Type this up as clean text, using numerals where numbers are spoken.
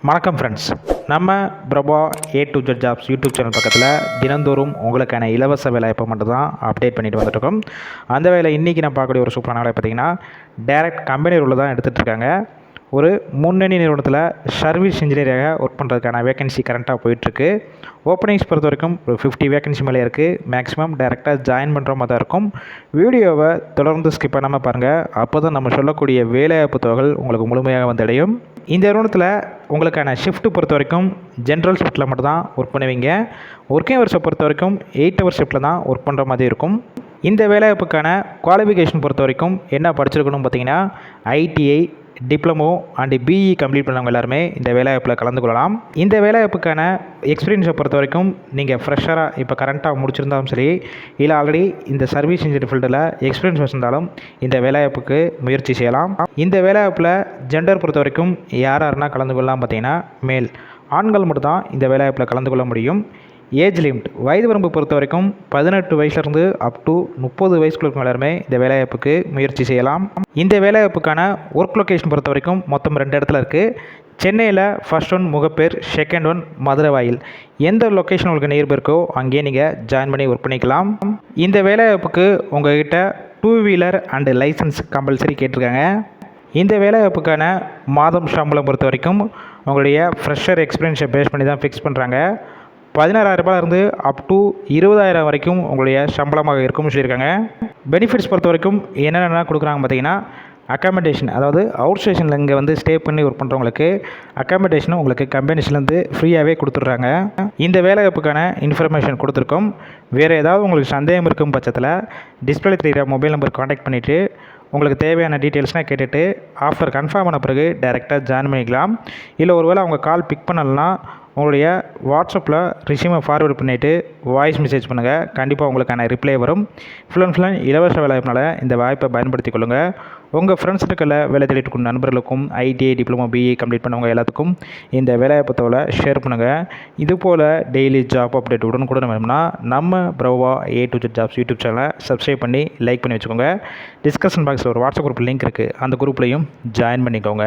வணக்கம் ஃப்ரெண்ட்ஸ், நம்ம Prabha A to Z jobs YouTube channel பக்கத்தில் தினந்தோறும் உங்களுக்கான இலவச வேலைவாய்ப்பை மட்டும் தான் அப்டேட் பண்ணிட்டு வந்துட்டுருக்கோம். அந்த வேலை இன்றைக்கி நான் பார்க்கக்கூடிய ஒரு சூப்பரான வேலை பார்த்திங்கன்னா டேரக்ட் கம்பெனி ரோலில் தான் எடுத்துகிட்டு இருக்காங்க. ஒரு முன்னணி நிறுவனத்தில் சர்வீஸ் இன்ஜினியராக ஒர்க் பண்ணுறதுக்கான வேகன்சி கரண்ட்டாக போயிட்டுருக்கு. ஓப்பனிங்ஸ் பொறுத்த வரைக்கும் ஒரு 50 வேகன்சி மேலே இருக்குது. மேக்ஸிமம் டேரெக்டாக ஜாயின் பண்ணுற மாதிரி தான் இருக்கும். வீடியோவை தொடர்ந்து ஸ்கிப் பண்ணாமல் பாருங்கள். அப்போ தான் நம்ம சொல்லக்கூடிய வேலைவாய்ப்பு தொகைகள் உங்களுக்கு முழுமையாக வந்தடையும். இந்த நிறுவனத்தில் உங்களுக்கான ஷிஃப்ட்டு பொறுத்த வரைக்கும் ஜென்ரல் ஷிஃப்ட்டில் மட்டும் தான் ஒர்க் பண்ணுவீங்க. ஒர்க்கிங் ஹவர்ஸை பொறுத்த வரைக்கும் 8 ஹவர் ஷிஃப்ட்டில் தான் ஒர்க் பண்ணுற மாதிரி இருக்கும். இந்த வேலைவாய்ப்புக்கான குவாலிஃபிகேஷன் பொறுத்த வரைக்கும் என்ன படிச்சிருக்கணும் பார்த்தீங்கன்னா ITI diploma and BE complete பண்ணவங்க எல்லாருமே இந்த வேலைவாய்ப்பில் கலந்து கொள்ளலாம். இந்த வேலைவாய்ப்புக்கான எக்ஸ்பீரியன்ஸை பொறுத்த வரைக்கும் நீங்கள் ஃப்ரெஷராக இப்போ கரண்ட்டாக முடிச்சிருந்தாலும் சரி, இல்லை ஆல்ரெடி இந்த சர்வீஸ் இன்ஜினியர் ஃபீல்டில் எக்ஸ்பீரியன்ஸ் வச்சிருந்தாலும் இந்த வேலைவாய்ப்புக்கு முயற்சி செய்யலாம். இந்த வேலைவாய்ப்பில் ஜெண்டர் பொறுத்த வரைக்கும் யாருன்னா கலந்து கொள்ளலாம் பார்த்தீங்கன்னா மேல், ஆண்கள் மட்டும் தான் இந்த வேலைவாய்ப்பில் கலந்து கொள்ள முடியும். ஏஜ் லிமிட் வயது வரம்பு பொறுத்த வரைக்கும் 18 வயசுலேருந்து அப் டு 30 வயசுக்குள்ள எல்லாருமே இந்த வேலைவாய்ப்புக்கு முயற்சி செய்யலாம். இந்த வேலைவாய்ப்புக்கான ஒர்க் லொக்கேஷன் பொறுத்த வரைக்கும் மொத்தம் 2 இடத்துல இருக்குது. சென்னையில் first one Mogappair, second one Maduravoyal. எந்த லொக்கேஷன் உங்களுக்கு நியர்பை இருக்கோ அங்கேயே நீங்கள் ஜாயின் பண்ணி ஒர்க் பண்ணிக்கலாம். இந்த வேலைவாய்ப்புக்கு உங்கள்கிட்ட 2 வீலர் அண்டு லைசன்ஸ் கம்பல்சரி கேட்டிருக்காங்க. இந்த வேலைவாய்ப்புக்கான மாதம் சம்பளம் பொறுத்த வரைக்கும் உங்களுடைய ஃப்ரெஷர் எக்ஸ்பீரியன்ஸை பேஸ் பண்ணி தான் ஃபிக்ஸ் பண்ணுறாங்க. 16,000 ரூபாயிலிருந்து அப் டு 20,000 வரைக்கும் உங்களுடைய சம்பளமாக இருக்கும்னு சொல்லியிருக்காங்க. பெனிஃபிட்ஸ் பொறுத்த வரைக்கும் என்னென்ன கொடுக்குறாங்க பார்த்தீங்கன்னா அக்காமடேஷன், அதாவது அவுட் ஸ்டேஷனில் இங்கே வந்து ஸ்டே பண்ணி ஒர்க் பண்ணுறவங்களுக்கு அக்காமடேஷனும் உங்களுக்கு கம்பெனிஸ்லேருந்து ஃப்ரீயாகவே கொடுத்துட்றாங்க. இந்த வேலைவாய்ப்புக்கான இன்ஃபர்மேஷன் கொடுத்துருக்கோம். வேறு ஏதாவது உங்களுக்கு சந்தேகம் இருக்கும் பட்சத்தில் டிஸ்பிளே தெரிகிற மொபைல் நம்பர் காண்டாக்ட் பண்ணிவிட்டு உங்களுக்கு தேவையான டீட்டெயில்ஸ்னால் கேட்டுட்டு ஆஃப்டர் கன்ஃபார்ம் பண்ண பிறகு டைரெக்டாக ஜாயின் பண்ணிக்கலாம். இல்லை ஒருவேளை அவங்க கால் பிக் பண்ணலன்னா உங்களுடைய வாட்ஸ்அப்பில் ரெஸ்யூமை ஃபார்வேர்டு பண்ணிவிட்டு வாய்ஸ் மெசேஜ் பண்ணுங்கள். கண்டிப்பாக உங்களுக்கான ரிப்ளை வரும். ஃபுல் அண்ட் ஃபுல் இலவச வேலைவாய்ப்பினால் இந்த வாய்ப்பை பயன்படுத்தி கொள்ளுங்கள். உங்கள் ஃப்ரெண்ட்ஸுக்குள்ள வேலை தேடிட்டு இருக்கும் நண்பர்களுக்கும் ITI டிப்ளமோ BE கம்ப்ளீட் பண்ணவங்க எல்லாத்துக்கும் இந்த வேலைவாய்ப்பு தகவலை ஷேர் பண்ணுங்கள். இதுபோல் டெய்லி ஜாப் அப்டேட் உடனுக்குடன் வேணும்னா நம்ம Prabha A to Z jobs YouTube சேனலை சப்ஸ்கிரைப் பண்ணி லைக் பண்ணி வச்சுக்கோங்க. டிஸ்கஷன் பாக்ஸில் ஒரு வாட்ஸ்அப் குரூப் லிங்க் இருக்குது, அந்த குரூப்லையும் ஜாயின் பண்ணிக்கோங்க.